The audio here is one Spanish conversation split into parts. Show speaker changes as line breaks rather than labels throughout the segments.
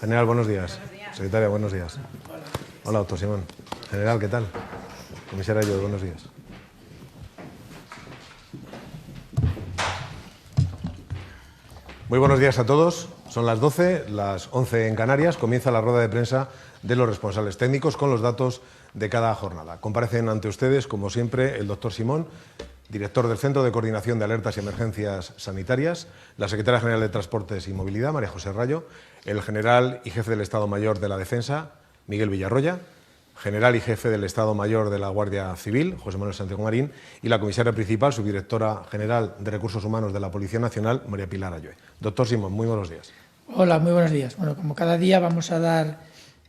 General, buenos días.
Buenos días.
Secretaria, buenos días. Hola, doctor Simón. General, ¿qué tal? Comisaria Ayudo, buenos días. Muy buenos días a todos. Son las 12, las 11 en Canarias. Comienza la rueda de prensa de los responsables técnicos con los datos de cada jornada. Comparecen ante ustedes, como siempre, el doctor Simón, director del Centro de Coordinación de Alertas y Emergencias Sanitarias, la secretaria general de Transportes y Movilidad, María José Rayo, el general y jefe del Estado Mayor de la Defensa, Miguel Villarroya, general y jefe del Estado Mayor de la Guardia Civil, José Manuel Santiago Marín, y la comisaria principal, subdirectora general de Recursos Humanos de la Policía Nacional, María Pilar Ayue. Doctor Simón, muy buenos días.
Hola, muy buenos días. Bueno, como cada día vamos a dar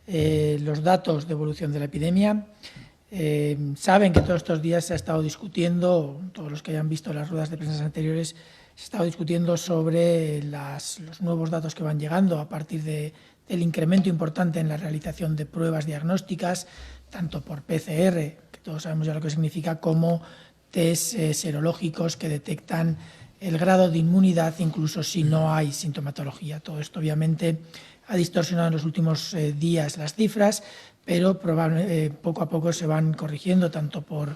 los datos de evolución de la epidemia. Saben que todos estos días se ha estado discutiendo, todos los que hayan visto las ruedas de prensa anteriores, se ha estado discutiendo sobre los nuevos datos que van llegando a partir del incremento importante en la realización de pruebas diagnósticas, tanto por PCR, que todos sabemos ya lo que significa, como test serológicos que detectan el grado de inmunidad incluso si no hay sintomatología. Todo esto obviamente ha distorsionado en los últimos días las cifras, pero probablemente poco a poco se van corrigiendo tanto por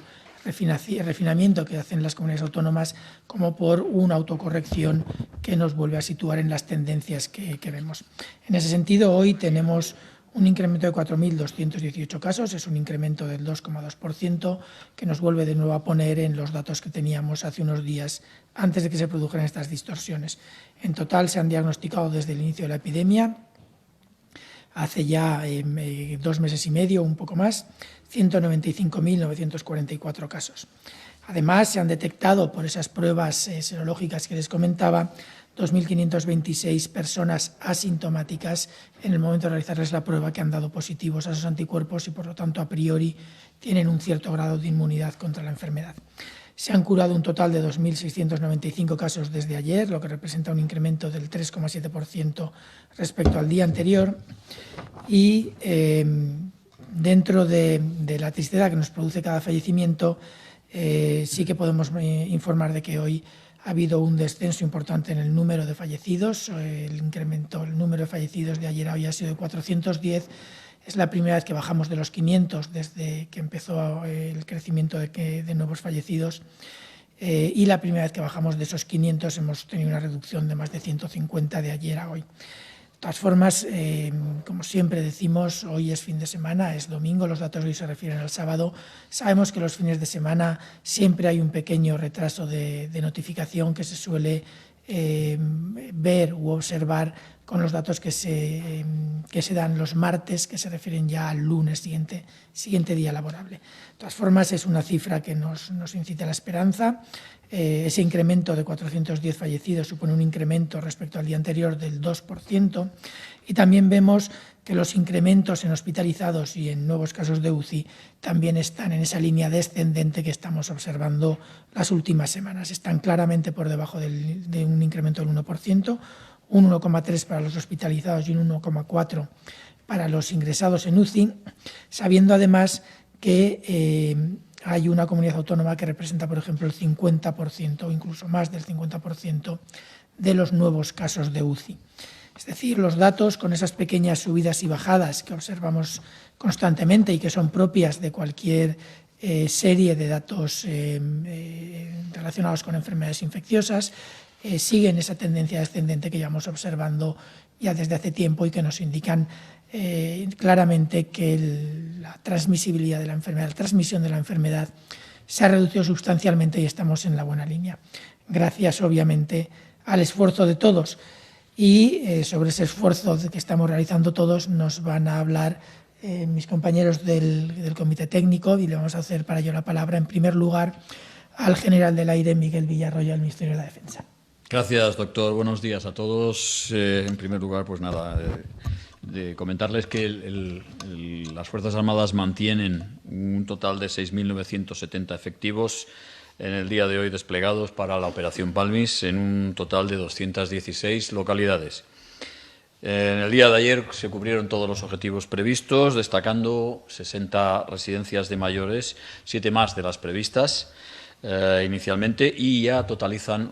refinamiento que hacen las comunidades autónomas como por una autocorrección que nos vuelve a situar en las tendencias que vemos. En ese sentido, hoy tenemos un incremento de 4.218 casos, es un incremento del 2,2% que nos vuelve de nuevo a poner en los datos que teníamos hace unos días antes de que se produjeran estas distorsiones. En total se han diagnosticado desde el inicio de la epidemia, hace ya 2 meses y medio, un poco más, 195.944 casos. Además, se han detectado por esas pruebas serológicas que les comentaba 2.526 personas asintomáticas en el momento de realizarles la prueba que han dado positivos a esos anticuerpos y, por lo tanto, a priori tienen un cierto grado de inmunidad contra la enfermedad. Se han curado un total de 2.695 casos desde ayer, lo que representa un incremento del 3,7% respecto al día anterior. Y dentro de la tristeza que nos produce cada fallecimiento, sí que podemos informar de que hoy ha habido un descenso importante en el número de fallecidos. El número de fallecidos de ayer a hoy ha sido de 410. Es la primera vez que bajamos de los 500 desde que empezó el crecimiento de nuevos fallecidos. Y la primera vez que bajamos de esos 500 hemos tenido una reducción de más de 150 de ayer a hoy. De todas formas, como siempre decimos, hoy es fin de semana, es domingo, los datos de hoy se refieren al sábado. Sabemos que los fines de semana siempre hay un pequeño retraso de notificación que se suele ver u observar con los datos que se dan los martes, que se refieren ya al lunes siguiente día laborable. De todas formas, es una cifra que nos incita a la esperanza. Ese incremento de 410 fallecidos supone un incremento respecto al día anterior del 2%, y también vemos que los incrementos en hospitalizados y en nuevos casos de UCI también están en esa línea descendente que estamos observando las últimas semanas. Están claramente por debajo de un incremento del 1%, un 1,3% para los hospitalizados y un 1,4% para los ingresados en UCI, sabiendo además que hay una comunidad autónoma que representa, por ejemplo, el 50% o incluso más del 50% de los nuevos casos de UCI. Es decir, los datos con esas pequeñas subidas y bajadas que observamos constantemente y que son propias de cualquier serie de datos relacionados con enfermedades infecciosas, siguen esa tendencia descendente que llevamos observando ya desde hace tiempo y que nos indican claramente que la transmisibilidad de la enfermedad, la transmisión de la enfermedad se ha reducido sustancialmente y estamos en la buena línea. Gracias, obviamente, al esfuerzo de todos. Y sobre ese esfuerzo que estamos realizando todos nos van a hablar mis compañeros del Comité Técnico, y le vamos a hacer para ello la palabra, en primer lugar, al general del aire, Miguel Villarroya, del Ministerio de la Defensa.
Gracias, doctor. Buenos días a todos. En primer lugar, pues nada, de comentarles que las Fuerzas Armadas mantienen un total de 6.970 efectivos en el día de hoy desplegados para la Operación Palmis en un total de 216 localidades. En el día de ayer se cubrieron todos los objetivos previstos, destacando 60 residencias de mayores, 7 más de las previstas inicialmente, y ya totalizan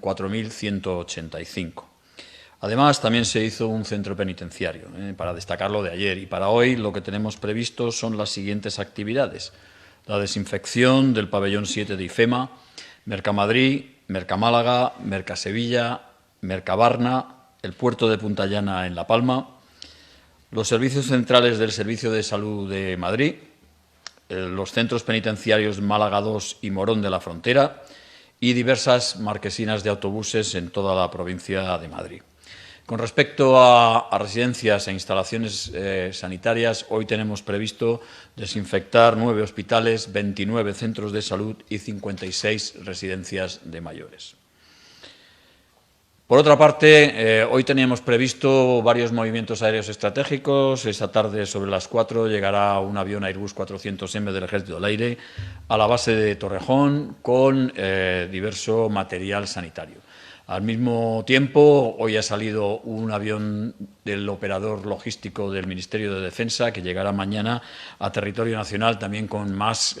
4.185. Además, también se hizo un centro penitenciario, para destacar lo de ayer. Y para hoy lo que tenemos previsto son las siguientes actividades: la desinfección del pabellón 7 de IFEMA, Mercamadrid, Mercamálaga, Mercasevilla, Mercabarna, el puerto de Punta Llana en La Palma, los servicios centrales del Servicio de Salud de Madrid, los centros penitenciarios Málaga II y Morón de la Frontera y diversas marquesinas de autobuses en toda la provincia de Madrid. Con respecto a residencias e instalaciones sanitarias, hoy tenemos previsto desinfectar 9 hospitales, 29 centros de salud y 56 residencias de mayores. Por otra parte, hoy teníamos previsto varios movimientos aéreos estratégicos. Esta tarde, sobre las 4, llegará un avión Airbus 400M del Ejército del Aire a la base de Torrejón con diverso material sanitario. Al mismo tiempo, hoy ha salido un avión del operador logístico del Ministerio de Defensa que llegará mañana a territorio nacional también con más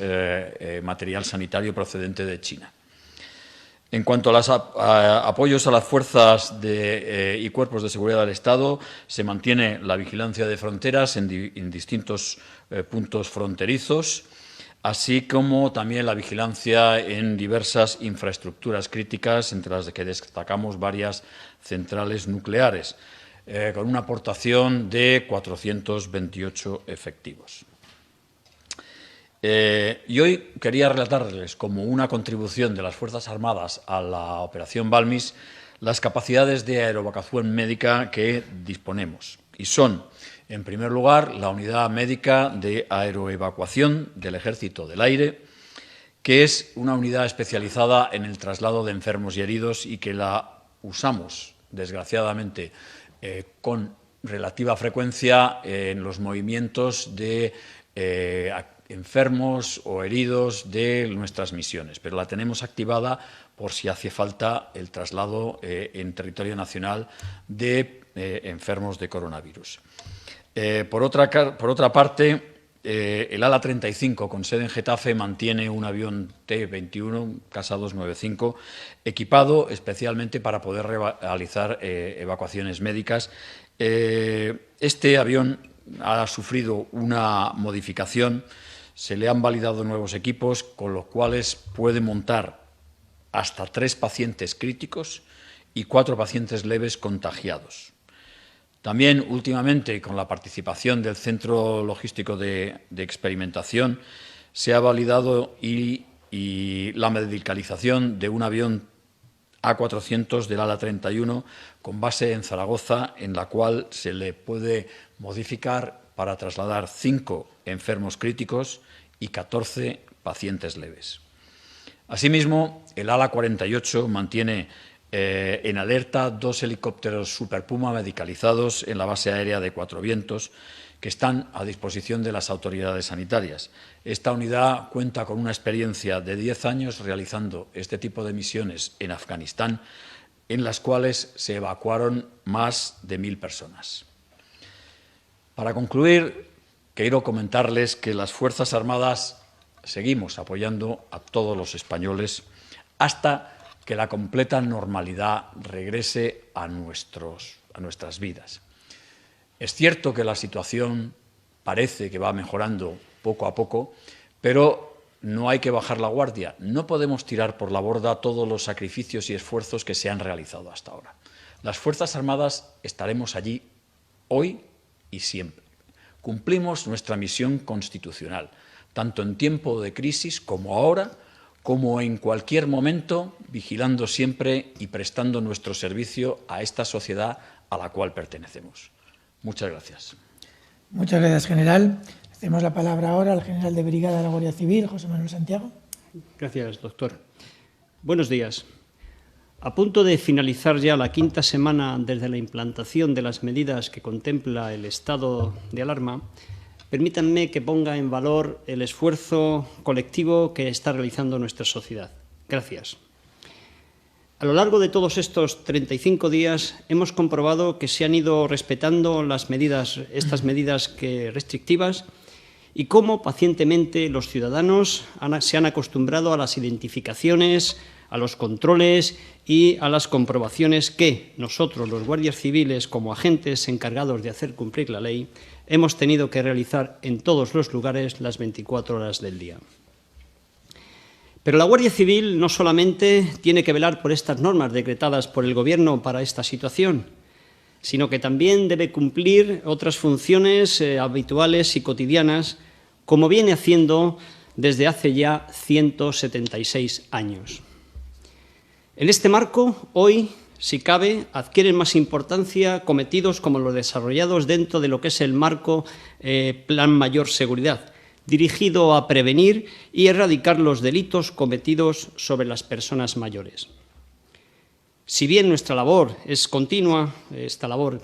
material sanitario procedente de China. En cuanto a los apoyos a las fuerzas y cuerpos de seguridad del Estado, se mantiene la vigilancia de fronteras en distintos puntos fronterizos, así como también la vigilancia en diversas infraestructuras críticas, entre las que destacamos varias centrales nucleares, con una aportación de 428 efectivos. Y hoy quería relatarles, como una contribución de las Fuerzas Armadas a la Operación Balmis, las capacidades de aeroevacuación médica que disponemos. Y son, en primer lugar, la Unidad Médica de Aeroevacuación del Ejército del Aire, que es una unidad especializada en el traslado de enfermos y heridos y que la usamos, desgraciadamente, con relativa frecuencia en los movimientos de enfermos o heridos de nuestras misiones, pero la tenemos activada por si hace falta el traslado en territorio nacional de enfermos de coronavirus. Por otra parte, el ala 35, con sede en Getafe, mantiene un avión T-21, Casa 295, equipado especialmente para poder realizar evacuaciones médicas. Este avión ha sufrido una modificación, se le han validado nuevos equipos, con los cuales puede montar hasta 3 pacientes críticos y 4 pacientes leves contagiados. También, últimamente, con la participación del Centro Logístico de Experimentación, se ha validado y la medicalización de un avión A400 del ala 31 con base en Zaragoza, en la cual se le puede modificar para trasladar 5 enfermos críticos y 14 pacientes leves. Asimismo, el ala 48 mantiene en alerta 2 helicópteros Super Puma medicalizados en la base aérea de Cuatro Vientos, que están a disposición de las autoridades sanitarias. Esta unidad cuenta con una experiencia de 10 años realizando este tipo de misiones en Afganistán, en las cuales se evacuaron más de 1000 personas. Para concluir, quiero comentarles que las Fuerzas Armadas seguimos apoyando a todos los españoles hasta que la completa normalidad regrese a nuestras vidas. Es cierto que la situación parece que va mejorando poco a poco, pero no hay que bajar la guardia. No podemos tirar por la borda todos los sacrificios y esfuerzos que se han realizado hasta ahora. Las Fuerzas Armadas estaremos allí hoy y siempre. Cumplimos nuestra misión constitucional, tanto en tiempo de crisis como ahora, como en cualquier momento, vigilando siempre y prestando nuestro servicio a esta sociedad a la cual pertenecemos. Muchas gracias.
Muchas gracias, general. Cedemos la palabra ahora al general de brigada de la Guardia Civil, José Manuel Santiago.
Gracias, doctor. Buenos días. A punto de finalizar ya la 5ª semana desde la implantación de las medidas que contempla el estado de alarma, permítanme que ponga en valor el esfuerzo colectivo que está realizando nuestra sociedad. Gracias. A lo largo de todos estos 35 días hemos comprobado que se han ido respetando estas medidas restrictivas y cómo pacientemente los ciudadanos se han acostumbrado a las identificaciones, a los controles y a las comprobaciones que nosotros, los guardias civiles, como agentes encargados de hacer cumplir la ley, hemos tenido que realizar en todos los lugares las 24 horas del día. Pero la Guardia Civil no solamente tiene que velar por estas normas decretadas por el Gobierno para esta situación, sino que también debe cumplir otras funciones habituales y cotidianas, como viene haciendo desde hace ya 176 años. En este marco, hoy, si cabe, adquieren más importancia cometidos como los desarrollados dentro de lo que es el marco Plan Mayor Seguridad, dirigido a prevenir y erradicar los delitos cometidos sobre las personas mayores. Si bien nuestra labor es continua, esta labor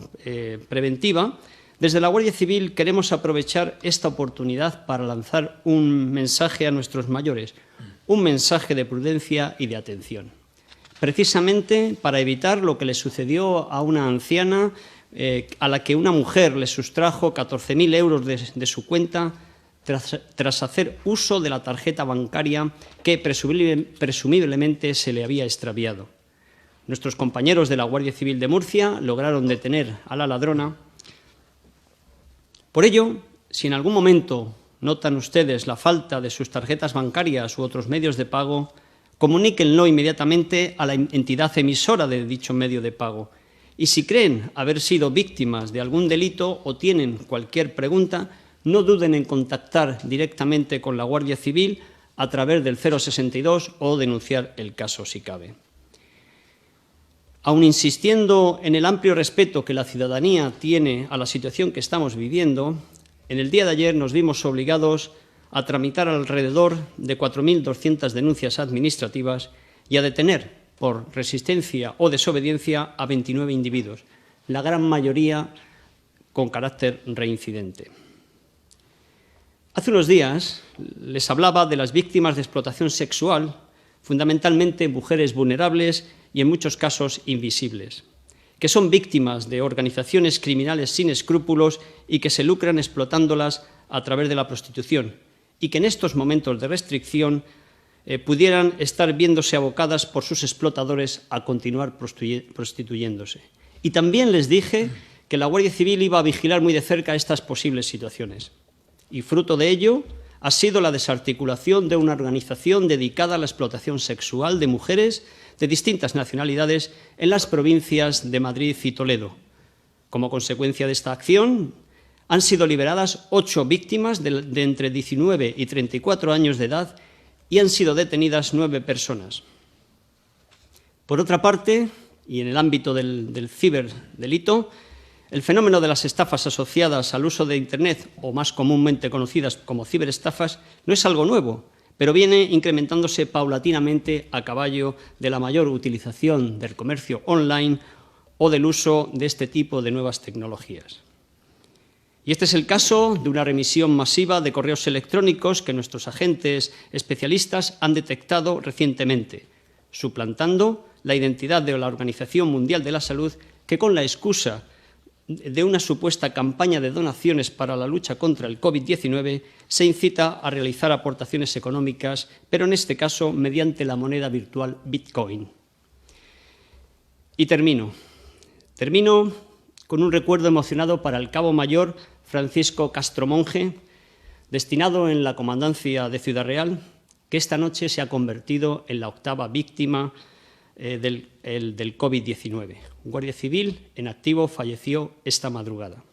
preventiva, desde la Guardia Civil queremos aprovechar esta oportunidad para lanzar un mensaje a nuestros mayores, un mensaje de prudencia y de atención, precisamente para evitar lo que le sucedió a una anciana a la que una mujer le sustrajo 14.000 euros de su cuenta tras hacer uso de la tarjeta bancaria que presumiblemente se le había extraviado. Nuestros compañeros de la Guardia Civil de Murcia lograron detener a la ladrona. Por ello, si en algún momento notan ustedes la falta de sus tarjetas bancarias u otros medios de pago, comuníquenlo inmediatamente a la entidad emisora de dicho medio de pago. Y si creen haber sido víctimas de algún delito o tienen cualquier pregunta, no duden en contactar directamente con la Guardia Civil a través del 062 o denunciar el caso si cabe. Aun insistiendo en el amplio respeto que la ciudadanía tiene a la situación que estamos viviendo, en el día de ayer nos vimos obligados a tramitar alrededor de 4.200 denuncias administrativas y a detener por resistencia o desobediencia a 29 individuos, la gran mayoría con carácter reincidente. Hace unos días les hablaba de las víctimas de explotación sexual, fundamentalmente mujeres vulnerables y en muchos casos invisibles, que son víctimas de organizaciones criminales sin escrúpulos y que se lucran explotándolas a través de la prostitución y que en estos momentos de restricción pudieran estar viéndose abocadas por sus explotadores a continuar prostituyéndose. Y también les dije que la Guardia Civil iba a vigilar muy de cerca estas posibles situaciones. Y fruto de ello ha sido la desarticulación de una organización dedicada a la explotación sexual de mujeres de distintas nacionalidades en las provincias de Madrid y Toledo. Como consecuencia de esta acción, han sido liberadas 8 víctimas de entre 19 y 34 años de edad y han sido detenidas 9 personas. Por otra parte, y en el ámbito del ciberdelito, el fenómeno de las estafas asociadas al uso de Internet, o más comúnmente conocidas como ciberestafas, no es algo nuevo, pero viene incrementándose paulatinamente a caballo de la mayor utilización del comercio online o del uso de este tipo de nuevas tecnologías. Y este es el caso de una remisión masiva de correos electrónicos que nuestros agentes especialistas han detectado recientemente, suplantando la identidad de la Organización Mundial de la Salud, que con la excusa de una supuesta campaña de donaciones para la lucha contra el COVID-19 se incita a realizar aportaciones económicas, pero en este caso mediante la moneda virtual Bitcoin. Y termino con un recuerdo emocionado para el cabo mayor Francisco Castro Monge, destinado en la comandancia de Ciudad Real, que esta noche se ha convertido en la 8ª víctima del COVID-19. Un guardia civil en activo falleció esta madrugada.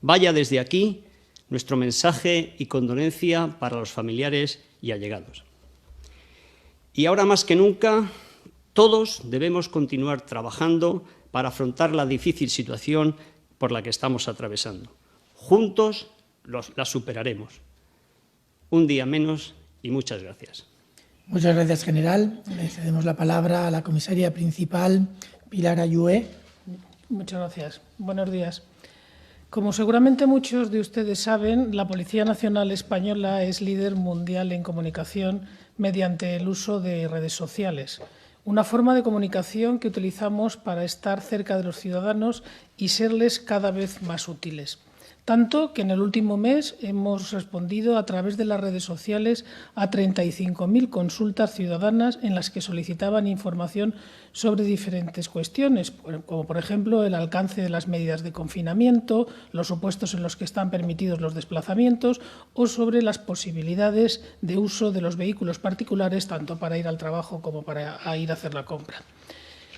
Vaya desde aquí nuestro mensaje y condolencia para los familiares y allegados. Y ahora más que nunca, todos debemos continuar trabajando para afrontar la difícil situación por la que estamos atravesando. Juntos la superaremos. Un día menos y muchas gracias.
Muchas gracias, general. Le cedemos la palabra a la comisaria principal, Pilar Ayué.
Muchas gracias. Buenos días. Como seguramente muchos de ustedes saben, la Policía Nacional Española es líder mundial en comunicación mediante el uso de redes sociales, una forma de comunicación que utilizamos para estar cerca de los ciudadanos y serles cada vez más útiles. Tanto que en el último mes hemos respondido a través de las redes sociales a 35.000 consultas ciudadanas en las que solicitaban información sobre diferentes cuestiones, como por ejemplo el alcance de las medidas de confinamiento, los supuestos en los que están permitidos los desplazamientos o sobre las posibilidades de uso de los vehículos particulares tanto para ir al trabajo como para ir a hacer la compra.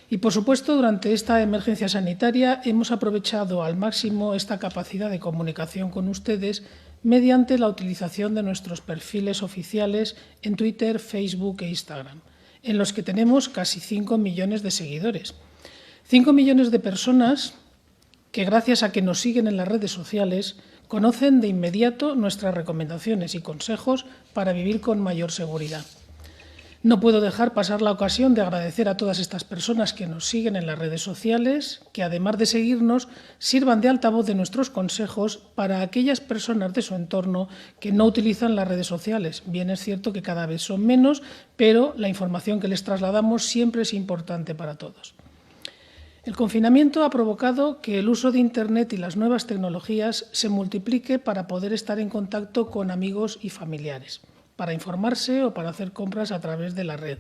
Y, por supuesto, durante esta emergencia sanitaria hemos aprovechado al máximo esta capacidad de comunicación con ustedes mediante la utilización de nuestros perfiles oficiales en Twitter, Facebook e Instagram, en los que tenemos casi 5 millones de seguidores. 5 millones de personas que, gracias a que nos siguen en las redes sociales, conocen de inmediato nuestras recomendaciones y consejos para vivir con mayor seguridad. No puedo dejar pasar la ocasión de agradecer a todas estas personas que nos siguen en las redes sociales, que además de seguirnos, sirvan de altavoz de nuestros consejos para aquellas personas de su entorno que no utilizan las redes sociales. Bien es cierto que cada vez son menos, pero la información que les trasladamos siempre es importante para todos. El confinamiento ha provocado que el uso de Internet y las nuevas tecnologías se multiplique para poder estar en contacto con amigos y familiares, para informarse o para hacer compras a través de la red.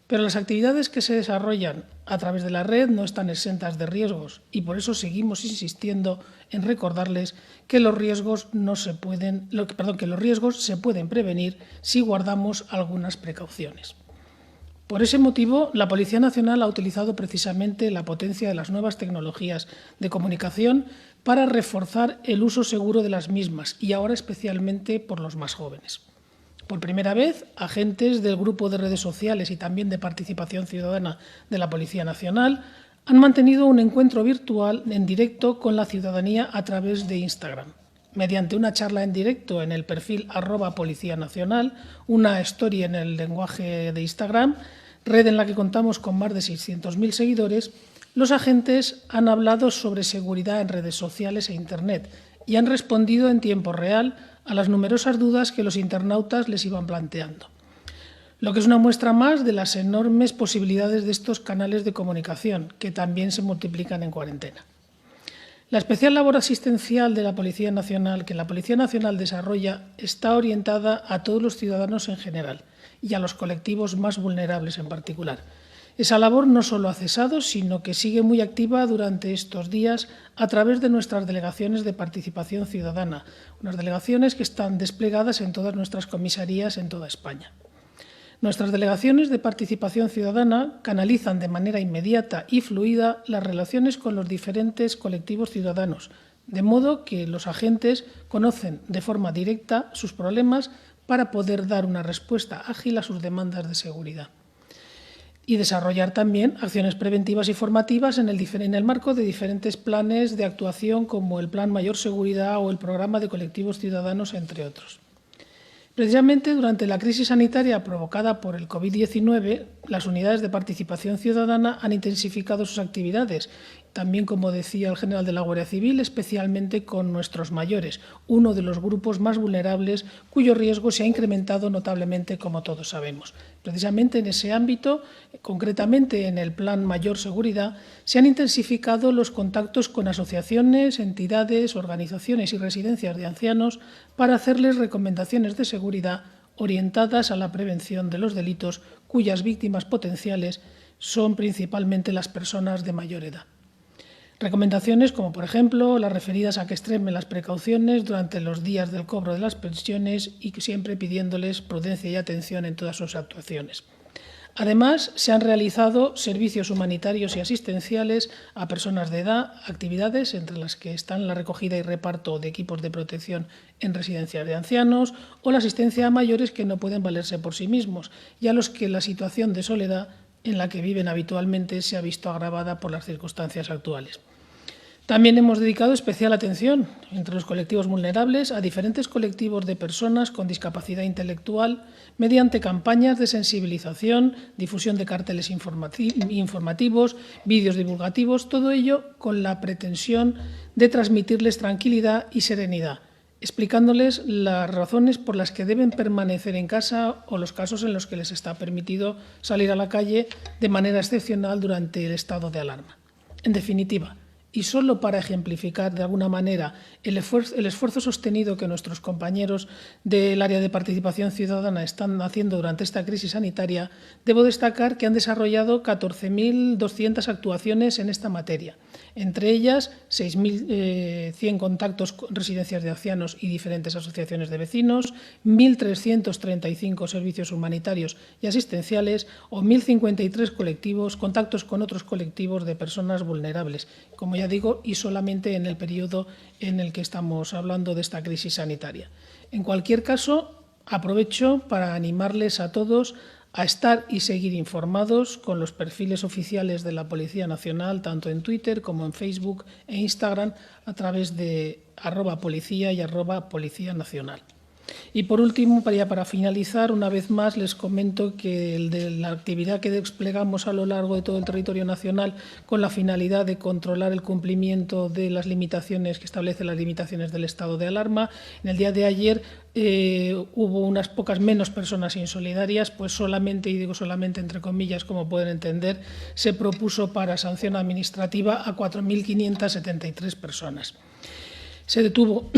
Pero las actividades que se desarrollan a través de la red no están exentas de riesgos y por eso seguimos insistiendo en recordarles que los riesgos se pueden prevenir si guardamos algunas precauciones. Por ese motivo, la Policía Nacional ha utilizado precisamente la potencia de las nuevas tecnologías de comunicación para reforzar el uso seguro de las mismas y ahora especialmente por los más jóvenes. Por primera vez, agentes del Grupo de Redes Sociales y también de Participación Ciudadana de la Policía Nacional han mantenido un encuentro virtual en directo con la ciudadanía a través de Instagram. Mediante una charla en directo en el perfil @Policía Nacional, una story en el lenguaje de Instagram, red en la que contamos con más de 600.000 seguidores, los agentes han hablado sobre seguridad en redes sociales e Internet y han respondido en tiempo real a las numerosas dudas que los internautas les iban planteando, lo que es una muestra más de las enormes posibilidades de estos canales de comunicación, que también se multiplican en cuarentena. La especial labor asistencial de la Policía Nacional que la Policía Nacional desarrolla está orientada a todos los ciudadanos en general y a los colectivos más vulnerables en particular. Esa labor no solo ha cesado, sino que sigue muy activa durante estos días a través de nuestras delegaciones de participación ciudadana, unas delegaciones que están desplegadas en todas nuestras comisarías en toda España. Nuestras delegaciones de participación ciudadana canalizan de manera inmediata y fluida las relaciones con los diferentes colectivos ciudadanos, de modo que los agentes conocen de forma directa sus problemas para poder dar una respuesta ágil a sus demandas de seguridad. Y desarrollar también acciones preventivas y formativas en el marco de diferentes planes de actuación como el Plan Mayor Seguridad o el Programa de Colectivos Ciudadanos, entre otros. Precisamente durante la crisis sanitaria provocada por el COVID-19, las unidades de participación ciudadana han intensificado sus actividades, también, como decía el general de la Guardia Civil, especialmente con nuestros mayores, uno de los grupos más vulnerables cuyo riesgo se ha incrementado notablemente, como todos sabemos. Precisamente en ese ámbito, concretamente en el Plan Mayor Seguridad, se han intensificado los contactos con asociaciones, entidades, organizaciones y residencias de ancianos para hacerles recomendaciones de seguridad orientadas a la prevención de los delitos cuyas víctimas potenciales son principalmente las personas de mayor edad. Recomendaciones como, por ejemplo, las referidas a que extremen las precauciones durante los días del cobro de las pensiones y siempre pidiéndoles prudencia y atención en todas sus actuaciones. Además, se han realizado servicios humanitarios y asistenciales a personas de edad, actividades entre las que están la recogida y reparto de equipos de protección en residencias de ancianos o la asistencia a mayores que no pueden valerse por sí mismos y a los que la situación de soledad en la que viven habitualmente se ha visto agravada por las circunstancias actuales. También hemos dedicado especial atención, entre los colectivos vulnerables, a diferentes colectivos de personas con discapacidad intelectual mediante campañas de sensibilización, difusión de carteles informativos, vídeos divulgativos, todo ello con la pretensión de transmitirles tranquilidad y serenidad, explicándoles las razones por las que deben permanecer en casa o los casos en los que les está permitido salir a la calle de manera excepcional durante el estado de alarma. En definitiva, Y solo para ejemplificar de alguna manera el esfuerzo sostenido que nuestros compañeros del área de participación ciudadana están haciendo durante esta crisis sanitaria, debo destacar que han desarrollado 14.200 actuaciones en esta materia. Entre ellas, 6.100 contactos con residencias de ancianos y diferentes asociaciones de vecinos, 1.335 servicios humanitarios y asistenciales o 1.053 colectivos, contactos con otros colectivos de personas vulnerables. Como ya digo, y solamente en el periodo en el que estamos hablando de esta crisis sanitaria. En cualquier caso, aprovecho para animarles a todos a estar y seguir informados con los perfiles oficiales de la Policía Nacional, tanto en Twitter como en Facebook e Instagram, a través de @policía y @policía nacional. Y por último, para finalizar, una vez más les comento que de la actividad que desplegamos a lo largo de todo el territorio nacional con la finalidad de controlar el cumplimiento de las limitaciones que establecen las limitaciones del estado de alarma, en el día de ayer hubo unas pocas menos personas insolidarias, pues solamente, y digo solamente entre comillas, como pueden entender, se propuso para sanción administrativa a 4.573 personas. Se detuvo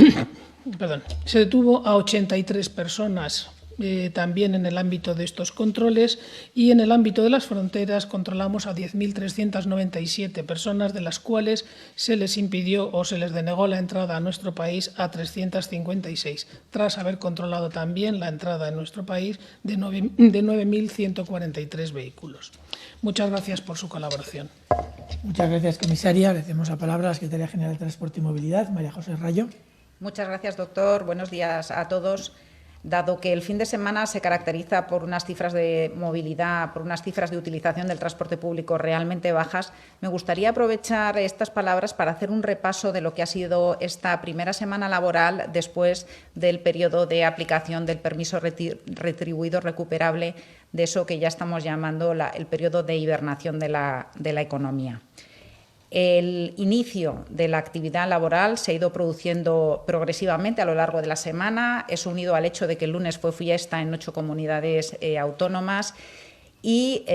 a 83 personas también en el ámbito de estos controles, y en el ámbito de las fronteras controlamos a 10.397 personas, de las cuales se les impidió o se les denegó la entrada a nuestro país a 356, tras haber controlado también la entrada en nuestro país de 9.143 vehículos. Muchas gracias por su colaboración.
Muchas gracias, comisaria. Le cedemos la palabra a la Secretaria General de Transporte y Movilidad, María José Rayo.
Muchas gracias, doctor. Buenos días a todos. Dado que el fin de semana se caracteriza por unas cifras de movilidad, por unas cifras de utilización del transporte público realmente bajas, me gustaría aprovechar estas palabras para hacer un repaso de lo que ha sido esta primera semana laboral después del periodo de aplicación del permiso retribuido recuperable, de eso que ya estamos llamando el periodo de hibernación de la economía. El inicio de la actividad laboral se ha ido produciendo progresivamente a lo largo de la semana. Es unido al hecho de que el lunes fue fiesta en 8 comunidades autónomas y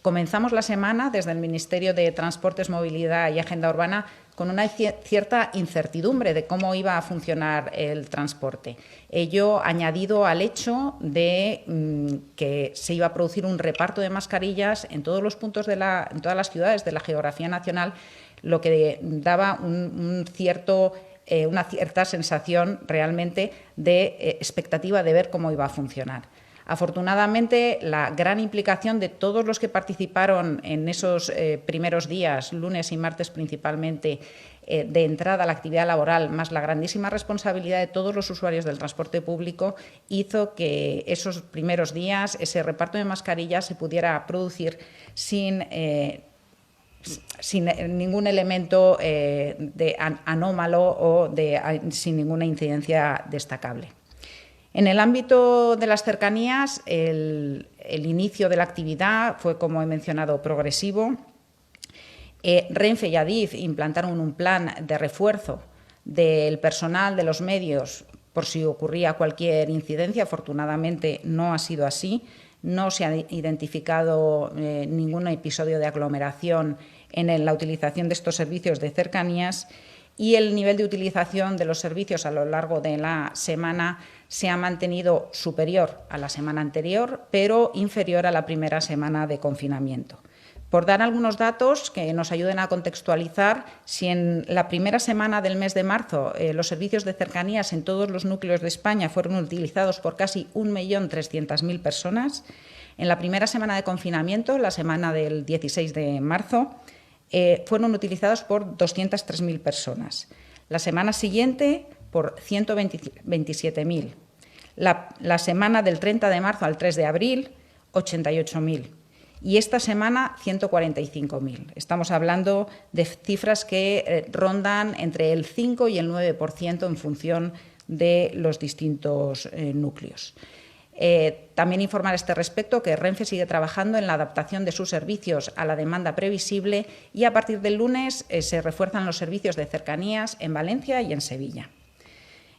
comenzamos la semana desde el Ministerio de Transportes, Movilidad y Agenda Urbana con una cierta incertidumbre de cómo iba a funcionar el transporte. Ello añadido al hecho de que se iba a producir un reparto de mascarillas en todos los puntos en todas las ciudades de la geografía nacional, lo que daba una cierta sensación realmente de expectativa de ver cómo iba a funcionar. Afortunadamente, la gran implicación de todos los que participaron en esos primeros días, lunes y martes principalmente, de entrada a la actividad laboral, más la grandísima responsabilidad de todos los usuarios del transporte público, hizo que esos primeros días, ese reparto de mascarillas, se pudiera producir sin ningún elemento anómalo o sin ninguna incidencia destacable. En el ámbito de las cercanías, el inicio de la actividad fue, como he mencionado, progresivo. Renfe y Adif implantaron un plan de refuerzo del personal, de los medios, por si ocurría cualquier incidencia. Afortunadamente no ha sido así. No se ha identificado ningún episodio de aglomeración en la utilización de estos servicios de cercanías, y el nivel de utilización de los servicios a lo largo de la semana se ha mantenido superior a la semana anterior, pero inferior a la primera semana de confinamiento. Por dar algunos datos que nos ayuden a contextualizar, si en la primera semana del mes de marzo los servicios de cercanías en todos los núcleos de España fueron utilizados por casi 1.300.000 personas, en la primera semana de confinamiento, la semana del 16 de marzo, fueron utilizados por 203.000 personas. La semana siguiente, por 127.000. La semana del 30 de marzo al 3 de abril, 88.000. Y esta semana, 145.000. Estamos hablando de cifras que rondan entre el 5 y el 9% en función de los distintos núcleos. También informar a este respecto que Renfe sigue trabajando en la adaptación de sus servicios a la demanda previsible, y a partir del lunes se refuerzan los servicios de cercanías en Valencia y en Sevilla.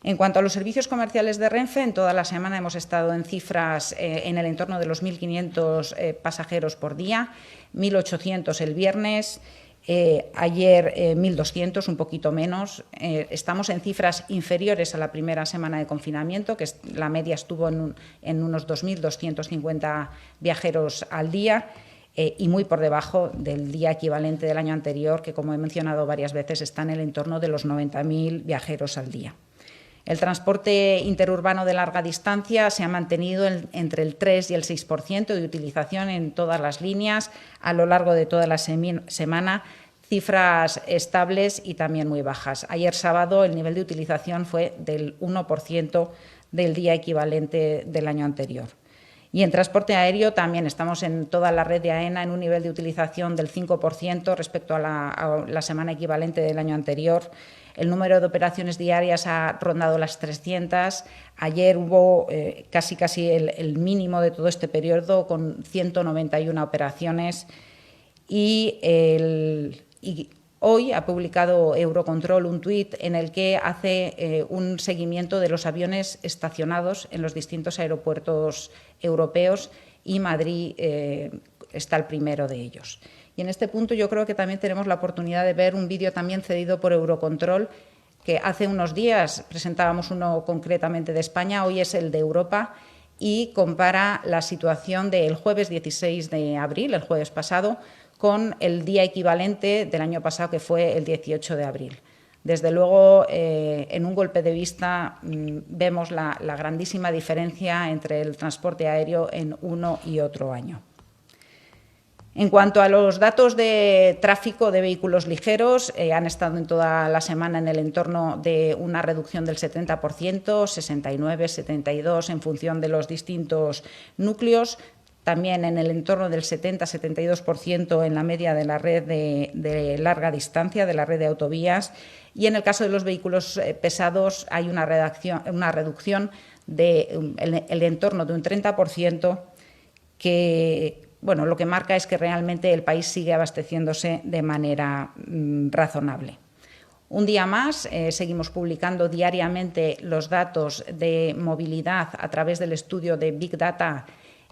En cuanto a los servicios comerciales de Renfe, en toda la semana hemos estado en cifras en el entorno de los 1.500 pasajeros por día, 1.800 el viernes, Ayer 1.200, un poquito menos. Estamos en cifras inferiores a la primera semana de confinamiento, que la media estuvo en unos 2.250 viajeros al día, y muy por debajo del día equivalente del año anterior, que, como he mencionado varias veces, está en el entorno de los 90.000 viajeros al día. El transporte interurbano de larga distancia se ha mantenido entre el 3 y el 6% de utilización en todas las líneas a lo largo de toda la semana, cifras estables y también muy bajas. Ayer sábado el nivel de utilización fue del 1% del día equivalente del año anterior. Y en transporte aéreo también estamos en toda la red de AENA en un nivel de utilización del 5% respecto a la semana equivalente del año anterior. El número de operaciones diarias ha rondado las 300. Ayer hubo casi el mínimo de todo este periodo, con 191 operaciones. Y hoy ha publicado Eurocontrol un tuit en el que hace un seguimiento de los aviones estacionados en los distintos aeropuertos europeos, y Madrid está el primero de ellos. Y en este punto yo creo que también tenemos la oportunidad de ver un vídeo también cedido por Eurocontrol, que hace unos días presentábamos uno concretamente de España, hoy es el de Europa, y compara la situación del jueves 16 de abril, el jueves pasado, con el día equivalente del año pasado, que fue el 18 de abril. Desde luego, en un golpe de vista vemos la grandísima diferencia entre el transporte aéreo en uno y otro año. En cuanto a los datos de tráfico de vehículos ligeros, han estado en toda la semana en el entorno de una reducción del 70%, 69, 72, en función de los distintos núcleos. También en el entorno del 70-72% en la media de la red de larga distancia, de la red de autovías. Y en el caso de los vehículos pesados hay una reducción del entorno de un 30%, que lo que marca es que realmente el país sigue abasteciéndose de manera razonable. Un día más, seguimos publicando diariamente los datos de movilidad a través del estudio de Big Data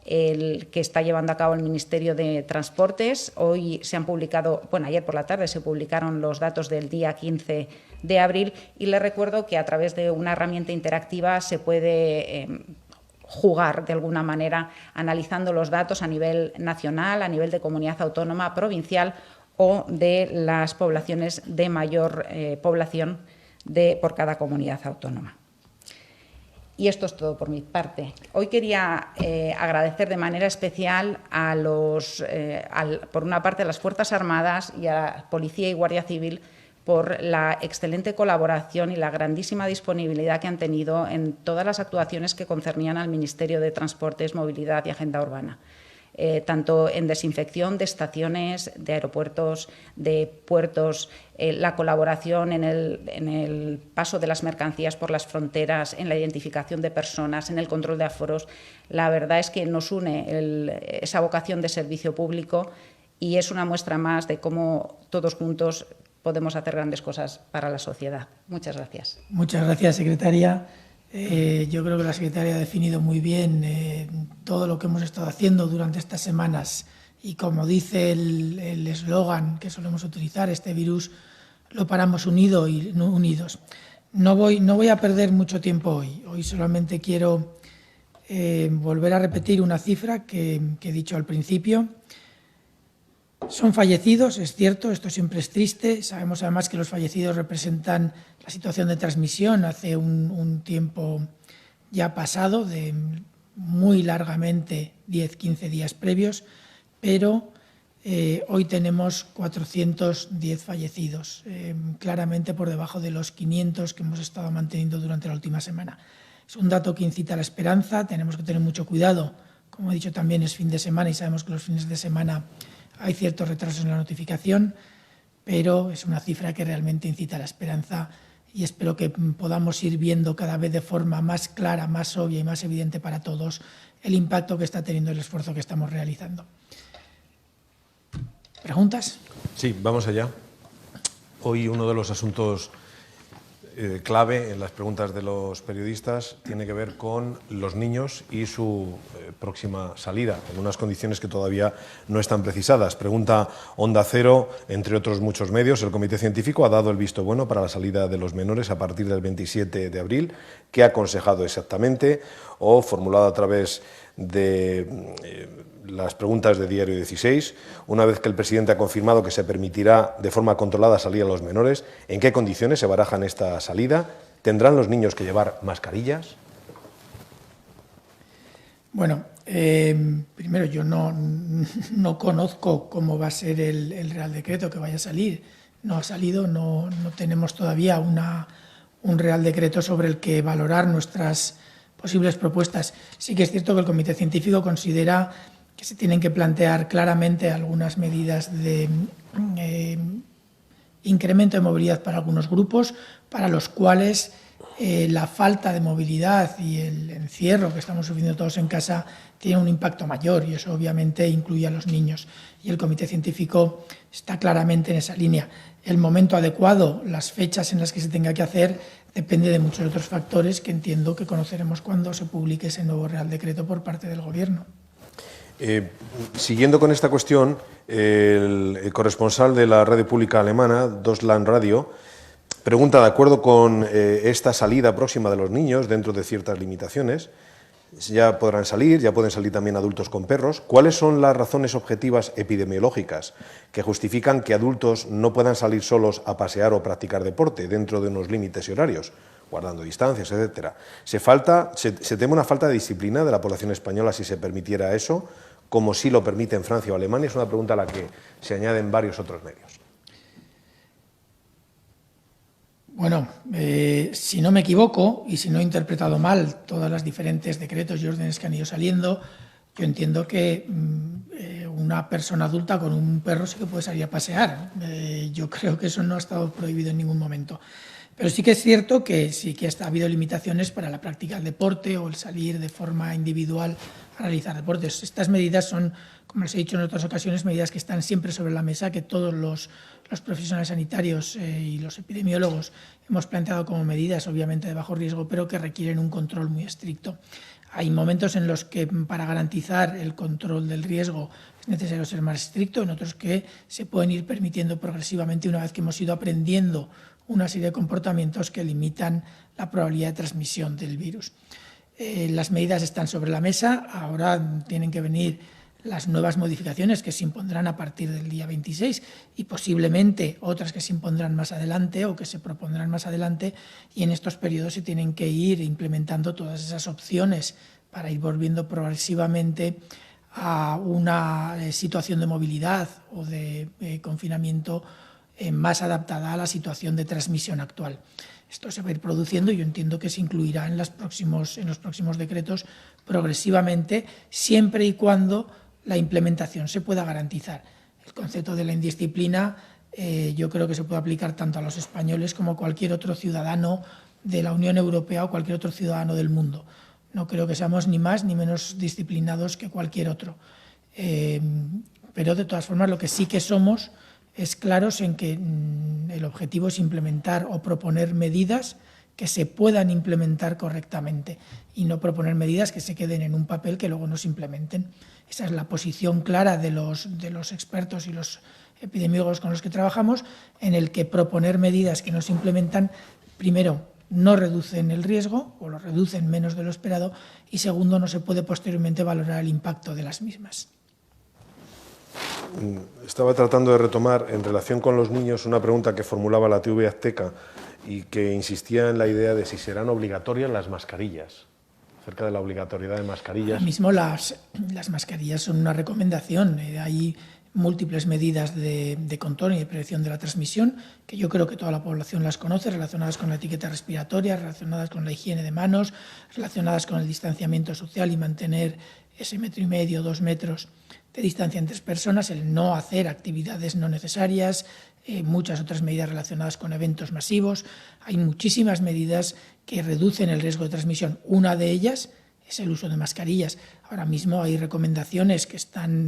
que está llevando a cabo el Ministerio de Transportes. Hoy se han publicado, ayer por la tarde se publicaron los datos del día 15 de abril, y les recuerdo que a través de una herramienta interactiva se puede jugar de alguna manera analizando los datos a nivel nacional, a nivel de comunidad autónoma, provincial o de las poblaciones de mayor población por cada comunidad autónoma. Y esto es todo por mi parte. Hoy quería agradecer de manera especial por una parte a las Fuerzas Armadas y a la Policía y Guardia Civil por la excelente colaboración y la grandísima disponibilidad que han tenido en todas las actuaciones que concernían al Ministerio de Transportes, Movilidad y Agenda Urbana. Tanto en desinfección de estaciones, de aeropuertos, de puertos, la colaboración en el paso de las mercancías por las fronteras, en la identificación de personas, en el control de aforos. La verdad es que nos une esa vocación de servicio público, y es una muestra más de cómo todos juntos podemos hacer grandes cosas para la sociedad. Muchas gracias.
Muchas gracias, secretaria. Yo creo que la secretaria ha definido muy bien todo lo que hemos estado haciendo durante estas semanas, y como dice el eslogan que solemos utilizar, este virus lo paramos unidos. No voy a perder mucho tiempo hoy. Hoy solamente quiero volver a repetir una cifra que he dicho al principio. Son fallecidos, es cierto, esto siempre es triste. Sabemos además que los fallecidos representan la situación de transmisión hace un tiempo ya pasado, de muy largamente 10-15 días previos, pero hoy tenemos 410 fallecidos, claramente por debajo de los 500 que hemos estado manteniendo durante la última semana. Es un dato que incita a la esperanza, tenemos que tener mucho cuidado. Como he dicho, también es fin de semana y sabemos que los fines de semana hay ciertos retrasos en la notificación, pero es una cifra que realmente incita a la esperanza, y espero que podamos ir viendo cada vez de forma más clara, más obvia y más evidente para todos el impacto que está teniendo el esfuerzo que estamos realizando. ¿Preguntas?
Sí, vamos allá. Hoy uno de los asuntos clave en las preguntas de los periodistas tiene que ver con los niños y su próxima salida, en unas condiciones que todavía no están precisadas. Pregunta Onda Cero, entre otros muchos medios, el Comité Científico ha dado el visto bueno para la salida de los menores a partir del 27 de abril. ¿Qué ha aconsejado exactamente? O, formulado a través de las preguntas de Diario 16, una vez que el presidente ha confirmado que se permitirá de forma controlada salir a los menores, ¿en qué condiciones se barajan esta salida? ¿Tendrán los niños que llevar mascarillas?
Bueno, primero yo no conozco cómo va a ser el Real Decreto que vaya a salir. No ha salido, no tenemos todavía un Real Decreto sobre el que valorar nuestras posibles propuestas. Sí que es cierto que el Comité Científico considera que se tienen que plantear claramente algunas medidas de incremento de movilidad para algunos grupos, para los cuales la falta de movilidad y el encierro que estamos sufriendo todos en casa tiene un impacto mayor, y eso obviamente incluye a los niños. Y el Comité Científico está claramente en esa línea. El momento adecuado, las fechas en las que se tenga que hacer, depende de muchos otros factores que entiendo que conoceremos cuando se publique ese nuevo Real Decreto por parte del Gobierno.
Siguiendo con esta cuestión, el corresponsal de la radio pública alemana, Deutschland Radio, pregunta, de acuerdo con esta salida próxima de los niños dentro de ciertas limitaciones, ya podrán salir, ya pueden salir también adultos con perros. ¿Cuáles son las razones objetivas epidemiológicas que justifican que adultos no puedan salir solos a pasear o practicar deporte dentro de unos límites y horarios, guardando distancias, etcétera? Se teme una falta de disciplina de la población española si se permitiera eso, como sí lo permite en Francia o Alemania. Es una pregunta a la que se añaden varios otros medios.
Bueno, si no me equivoco y si no he interpretado mal todas las diferentes decretos y órdenes que han ido saliendo, yo entiendo que una persona adulta con un perro sí que puede salir a pasear. Yo creo que eso no ha estado prohibido en ningún momento. Pero sí que es cierto que sí que ha habido limitaciones para la práctica del deporte o el salir de forma individual a realizar deportes. Estas medidas son, como les he dicho en otras ocasiones, medidas que están siempre sobre la mesa, que todos los profesionales sanitarios y los epidemiólogos hemos planteado como medidas, obviamente de bajo riesgo, pero que requieren un control muy estricto. Hay momentos en los que para garantizar el control del riesgo es necesario ser más estricto, en otros que se pueden ir permitiendo progresivamente una vez que hemos ido aprendiendo una serie de comportamientos que limitan la probabilidad de transmisión del virus. Las medidas están sobre la mesa, ahora tienen que venir las nuevas modificaciones que se impondrán a partir del día 26 y posiblemente otras que se impondrán más adelante o que se propondrán más adelante, y en estos periodos se tienen que ir implementando todas esas opciones para ir volviendo progresivamente a una situación de movilidad o de confinamiento más adaptada a la situación de transmisión actual. Esto se va a ir produciendo y yo entiendo que se incluirá en los próximos decretos progresivamente, siempre y cuando la implementación se pueda garantizar. El concepto de la indisciplina yo creo que se puede aplicar tanto a los españoles como a cualquier otro ciudadano de la Unión Europea o cualquier otro ciudadano del mundo. No creo que seamos ni más ni menos disciplinados que cualquier otro. Pero de todas formas lo que sí que somos es claros en que el objetivo es implementar o proponer medidas que se puedan implementar correctamente y no proponer medidas que se queden en un papel que luego no se implementen. Esa es la posición clara de los expertos y los epidemiólogos con los que trabajamos, en el que proponer medidas que no se implementan, primero, no reducen el riesgo o lo reducen menos de lo esperado, y segundo, no se puede posteriormente valorar el impacto de las mismas.
Estaba tratando de retomar, en relación con los niños, una pregunta que formulaba la TV Azteca y que insistía en la idea de si serán obligatorias las mascarillas, acerca de la obligatoriedad de mascarillas.
Ahora mismo las mascarillas son una recomendación. Hay múltiples medidas de control y de prevención de la transmisión, que yo creo que toda la población las conoce, relacionadas con la etiqueta respiratoria, relacionadas con la higiene de manos, relacionadas con el distanciamiento social y mantener ese 1,5 metros, 2 metros de distancia entre personas, el no hacer actividades no necesarias, muchas otras medidas relacionadas con eventos masivos. Hay muchísimas medidas que reducen el riesgo de transmisión. Una de ellas es el uso de mascarillas. Ahora mismo hay recomendaciones que están,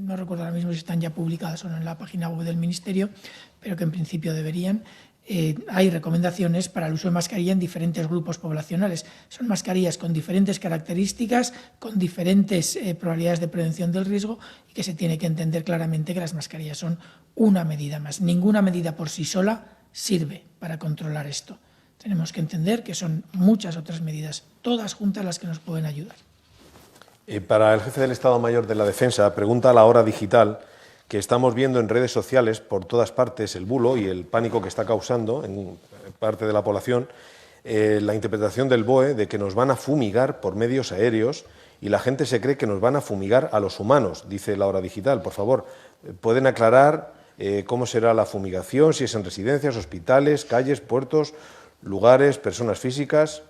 no recuerdo ahora mismo si están ya publicadas o no en la página web del Ministerio, pero que en principio deberían, hay recomendaciones para el uso de mascarilla en diferentes grupos poblacionales. Son mascarillas con diferentes características, con diferentes probabilidades de prevención del riesgo y que se tiene que entender claramente que las mascarillas son una medida más. Ninguna medida por sí sola sirve para controlar esto. Tenemos que entender que son muchas otras medidas, todas juntas, las que nos pueden ayudar.
Para el jefe del Estado Mayor de la Defensa, pregunta a la hora digital que estamos viendo en redes sociales por todas partes el bulo y el pánico que está causando en parte de la población, la interpretación del BOE de que nos van a fumigar por medios aéreos y la gente se cree que nos van a fumigar a los humanos, dice la hora digital. Por favor, ¿pueden aclarar cómo será la fumigación, si es en residencias, hospitales, calles, puertos, lugares, personas físicas?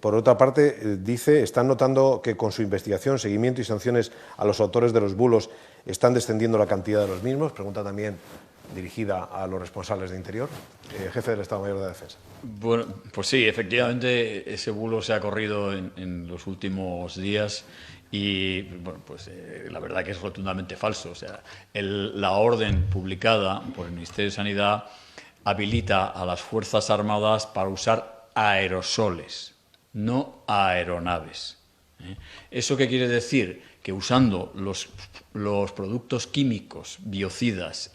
Por otra parte, dice, ¿están notando que con su investigación, seguimiento y sanciones a los autores de los bulos están descendiendo la cantidad de los mismos? Pregunta también dirigida a los responsables de Interior. Jefe del Estado Mayor de la Defensa.
Bueno, pues sí, efectivamente ese bulo se ha corrido en los últimos días y bueno, pues la verdad que es rotundamente falso. O sea, la orden publicada por el Ministerio de Sanidad habilita a las Fuerzas Armadas para usar aerosoles, no aeronaves. ¿Eso qué quiere decir? Que usando los productos químicos biocidas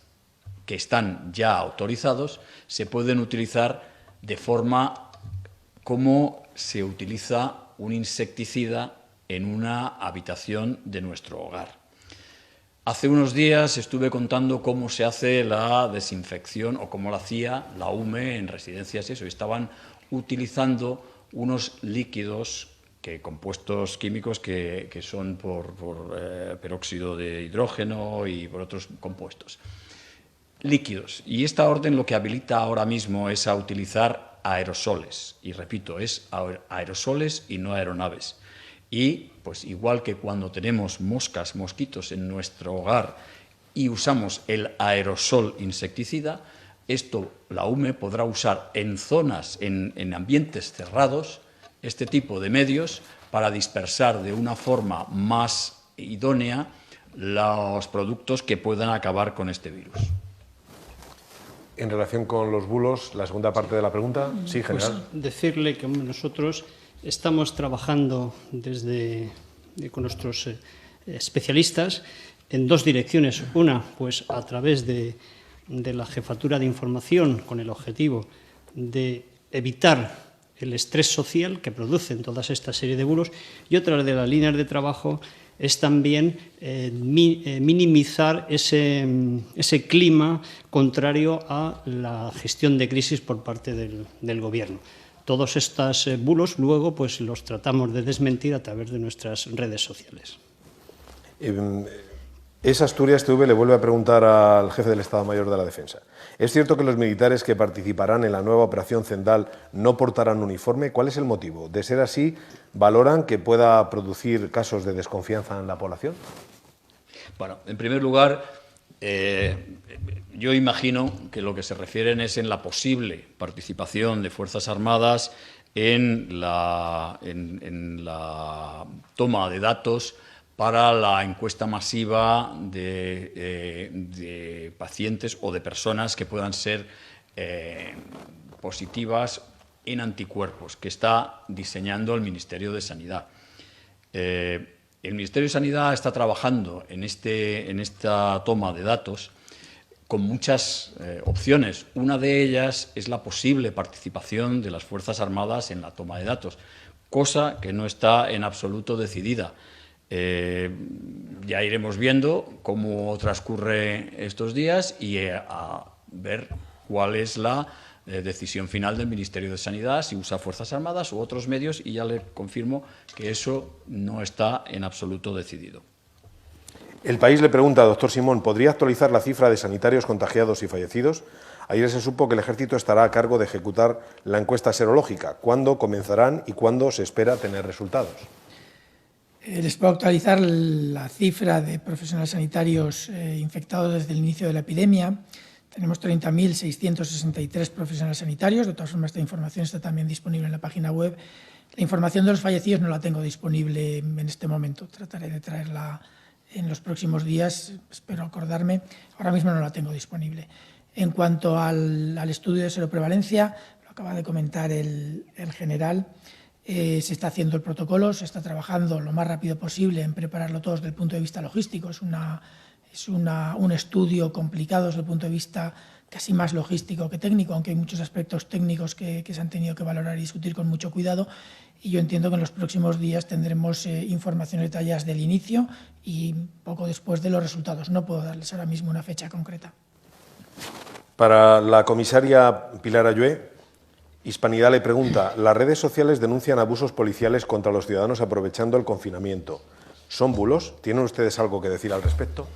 que están ya autorizados, se pueden utilizar de forma como se utiliza un insecticida en una habitación de nuestro hogar. Hace unos días estuve contando cómo se hace la desinfección o cómo la hacía la UME en residencias y eso. Estaban utilizando unos líquidos, compuestos químicos que son por peróxido de hidrógeno y por otros compuestos. Líquidos. Y esta orden lo que habilita ahora mismo es a utilizar aerosoles. Y repito, es aerosoles y no aeronaves. Y pues igual que cuando tenemos moscas, mosquitos en nuestro hogar y usamos el aerosol insecticida, esto la UME podrá usar en zonas, en ambientes cerrados, este tipo de medios para dispersar de una forma más idónea los productos que puedan acabar con este virus.
En relación con los bulos, la segunda parte de la pregunta. Sí, general.
Pues decirle que nosotros estamos trabajando con nuestros especialistas en dos direcciones. Una, pues a través de la Jefatura de Información, con el objetivo de evitar el estrés social que producen toda esta serie de bulos, y otra de las líneas de trabajo es también minimizar ese clima contrario a la gestión de crisis por parte del Gobierno. Todos estos bulos luego pues los tratamos de desmentir a través de nuestras redes sociales.
Asturias TV le vuelve a preguntar al jefe del Estado Mayor de la Defensa. ¿Es cierto que los militares que participarán en la nueva operación Zendal no portarán uniforme? ¿Cuál es el motivo? De ser así, ¿valoran que pueda producir casos de desconfianza en la población?
Bueno, en primer lugar, yo imagino que lo que se refieren es en la posible participación de Fuerzas Armadas en la toma de datos para la encuesta masiva de pacientes o de personas que puedan ser positivas en anticuerpos, que está diseñando el Ministerio de Sanidad. El Ministerio de Sanidad está trabajando en esta toma de datos con muchas opciones. Una de ellas es la posible participación de las Fuerzas Armadas en la toma de datos, cosa que no está en absoluto decidida. Ya iremos viendo cómo transcurre estos días y a ver cuál es la decisión final del Ministerio de Sanidad, si usa Fuerzas Armadas u otros medios, y ya le confirmo que eso no está en absoluto decidido.
El País le pregunta, doctor Simón, ¿podría actualizar la cifra de sanitarios contagiados y fallecidos? Ayer se supo que el Ejército estará a cargo de ejecutar la encuesta serológica. ¿Cuándo comenzarán y cuándo se espera tener resultados?
Les puedo actualizar la cifra de profesionales sanitarios infectados desde el inicio de la epidemia. Tenemos 30.663 profesionales sanitarios. De todas formas, esta información está también disponible en la página web. La información de los fallecidos no la tengo disponible en este momento. Trataré de traerla en los próximos días, espero acordarme. Ahora mismo no la tengo disponible. En cuanto al estudio de seroprevalencia, lo acaba de comentar el general, se está haciendo el protocolo, se está trabajando lo más rápido posible en prepararlo todo desde el punto de vista logístico. Es un estudio complicado desde el punto de vista casi más logístico que técnico, aunque hay muchos aspectos técnicos que se han tenido que valorar y discutir con mucho cuidado. Y yo entiendo que en los próximos días tendremos informaciones detalladas del inicio y poco después de los resultados. No puedo darles ahora mismo una fecha concreta.
Para la comisaria Pilar Ayué, Hispanidad le pregunta: las redes sociales denuncian abusos policiales contra los ciudadanos aprovechando el confinamiento. ¿Son bulos? ¿Tienen ustedes algo que decir al respecto?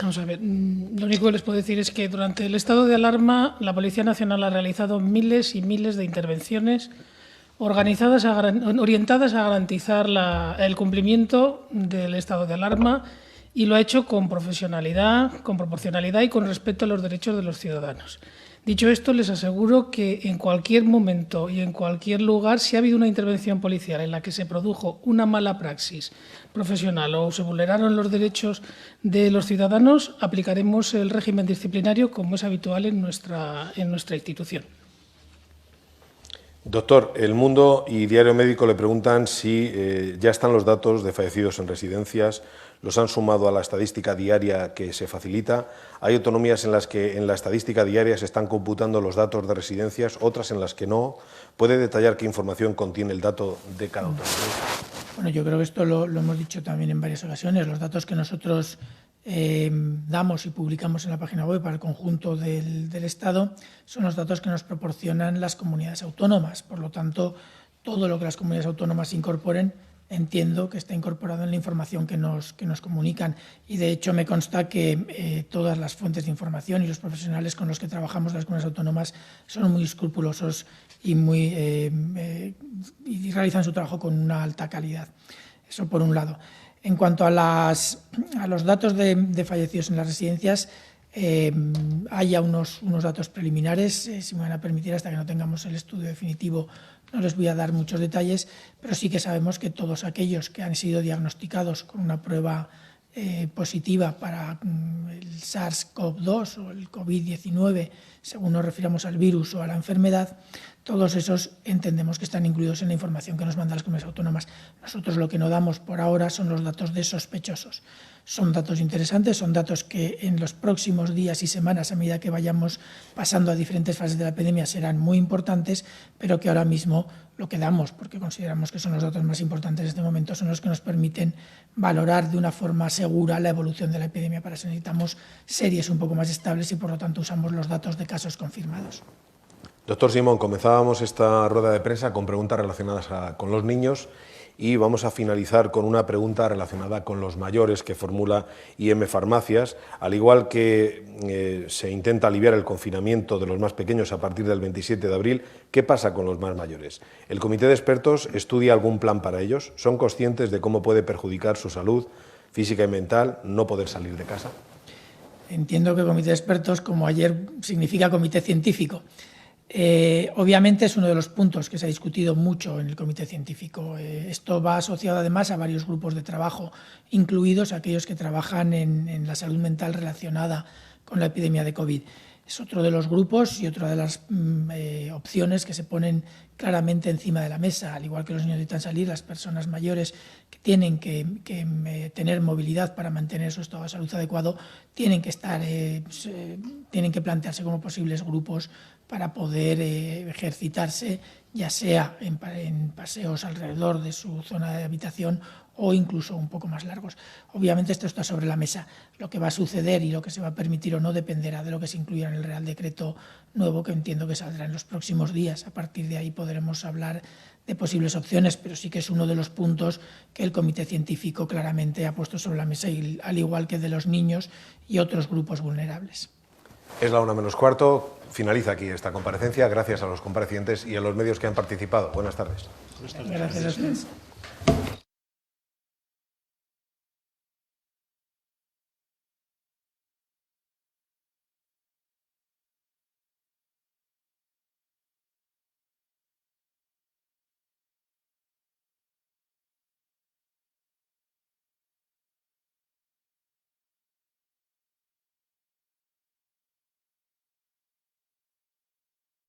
Vamos a ver, lo único que les puedo decir es que durante el estado de alarma la Policía Nacional ha realizado miles y miles de intervenciones orientadas a garantizar el cumplimiento del estado de alarma, y lo ha hecho con profesionalidad, con proporcionalidad y con respeto a los derechos de los ciudadanos. Dicho esto, les aseguro que en cualquier momento y en cualquier lugar, si ha habido una intervención policial en la que se produjo una mala praxis profesional o se vulneraron los derechos de los ciudadanos, aplicaremos el régimen disciplinario como es habitual en nuestra institución.
Doctor, El Mundo y Diario Médico le preguntan si ya están los datos de fallecidos en residencias, los han sumado a la estadística diaria que se facilita. Hay autonomías en las que en la estadística diaria se están computando los datos de residencias, otras en las que no. ¿Puede detallar qué información contiene el dato de cada autonomía?
Bueno, yo creo que esto lo hemos dicho también en varias ocasiones. Los datos que nosotros damos y publicamos en la página web para el conjunto del Estado son los datos que nos proporcionan las comunidades autónomas. Por lo tanto, todo lo que las comunidades autónomas incorporen, entiendo que está incorporado en la información que nos comunican, y de hecho me consta que todas las fuentes de información y los profesionales con los que trabajamos las comunidades autónomas son muy escrupulosos y y realizan su trabajo con una alta calidad. Eso por un lado. En cuanto a los datos de fallecidos en las residencias, hay ya unos datos preliminares, si me van a permitir, hasta que no tengamos el estudio definitivo no les voy a dar muchos detalles, pero sí que sabemos que todos aquellos que han sido diagnosticados con una prueba positiva para el SARS-CoV-2 o el COVID-19, según nos refiramos al virus o a la enfermedad, todos esos entendemos que están incluidos en la información que nos mandan las comunidades autónomas. Nosotros lo que no damos por ahora son los datos de sospechosos. Son datos interesantes, son datos que en los próximos días y semanas, a medida que vayamos pasando a diferentes fases de la epidemia, serán muy importantes, pero que ahora mismo lo que damos, porque consideramos que son los datos más importantes en este momento, son los que nos permiten valorar de una forma segura la evolución de la epidemia. Para eso necesitamos series un poco más estables y, por lo tanto, usamos los datos de casos confirmados.
Doctor Simón, comenzábamos esta rueda de prensa con preguntas relacionadas con los niños y vamos a finalizar con una pregunta relacionada con los mayores que formula IM Farmacias. Al igual que se intenta aliviar el confinamiento de los más pequeños a partir del 27 de abril, ¿qué pasa con los más mayores? ¿El comité de expertos estudia algún plan para ellos? ¿Son conscientes de cómo puede perjudicar su salud física y mental no poder salir de casa?
Entiendo que comité de expertos, como ayer, significa comité científico. Obviamente es uno de los puntos que se ha discutido mucho en el comité científico. Esto va asociado además a varios grupos de trabajo, incluidos aquellos que trabajan en la salud mental relacionada con la epidemia de COVID. Es otro de los grupos y otra de las opciones que se ponen claramente encima de la mesa. Al igual que los niños necesitan salir, las personas mayores que tienen que tener movilidad para mantener su estado de salud adecuado tienen que plantearse como posibles grupos para poder ejercitarse, ya sea en paseos alrededor de su zona de habitación o incluso un poco más largos. Obviamente esto está sobre la mesa. Lo que va a suceder y lo que se va a permitir o no dependerá de lo que se incluya en el Real Decreto nuevo, que entiendo que saldrá en los próximos días. A partir de ahí podremos hablar de posibles opciones, pero sí que es uno de los puntos que el comité científico claramente ha puesto sobre la mesa, y al igual que de los niños y otros grupos vulnerables.
Es la 1:15. Finaliza aquí esta comparecencia. Gracias a los comparecientes y a los medios que han participado. Buenas tardes.
Gracias a ustedes.